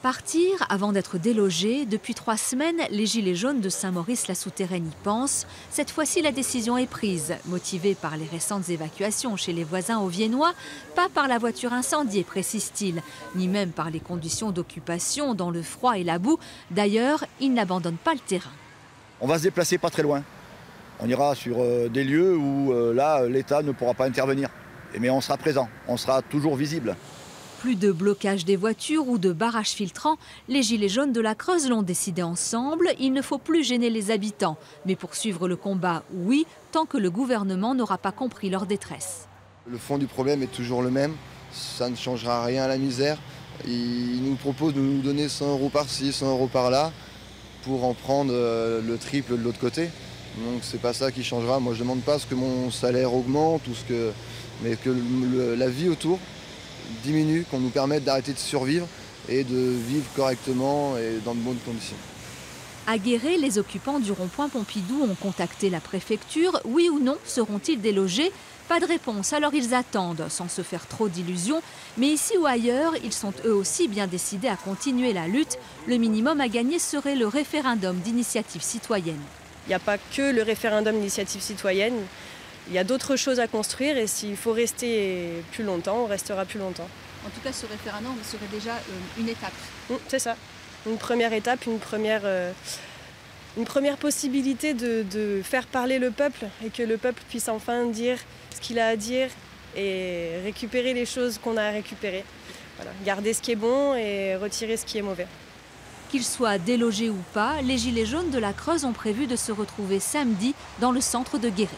Partir avant d'être délogé, depuis 3 semaines, les Gilets jaunes de Saint-Maurice-la-Souterraine y pensent. Cette fois-ci, la décision est prise, motivée par les récentes évacuations chez les voisins auviennois, pas par la voiture incendiée, précise-t-il, ni même par les conditions d'occupation dans le froid et la boue. D'ailleurs, ils n'abandonnent pas le terrain. On va se déplacer pas très loin. On ira sur des lieux où là, l'État ne pourra pas intervenir. Mais on sera présent, on sera toujours visible. Plus de blocage des voitures ou de barrages filtrants, les Gilets jaunes de la Creuse l'ont décidé ensemble. Il ne faut plus gêner les habitants. Mais poursuivre le combat, oui, tant que le gouvernement n'aura pas compris leur détresse. Le fond du problème est toujours le même. Ça ne changera rien à la misère. Ils nous proposent de nous donner 100 € par-ci, 100 € par-là, pour en prendre le triple de l'autre côté. Donc c'est pas ça qui changera. Moi je ne demande pas ce que mon salaire augmente, mais que la vie autour diminue, qu'on nous permette d'arrêter de survivre et de vivre correctement et dans de bonnes conditions. À Guéret, les occupants du rond-point Pompidou ont contacté la préfecture. Oui ou non, seront-ils délogés? Pas de réponse, alors ils attendent, sans se faire trop d'illusions. Mais ici ou ailleurs, ils sont eux aussi bien décidés à continuer la lutte. Le minimum à gagner serait le référendum d'initiative citoyenne. Il n'y a pas que le référendum d'initiative citoyenne. Il y a d'autres choses à construire et s'il faut rester plus longtemps, on restera plus longtemps. En tout cas, ce référendum serait déjà une étape. C'est ça, une première étape, une première possibilité de faire parler le peuple et que le peuple puisse enfin dire ce qu'il a à dire et récupérer les choses qu'on a à récupérer. Voilà. Garder ce qui est bon et retirer ce qui est mauvais. Qu'ils soient délogés ou pas, les Gilets jaunes de la Creuse ont prévu de se retrouver samedi dans le centre de Guéret.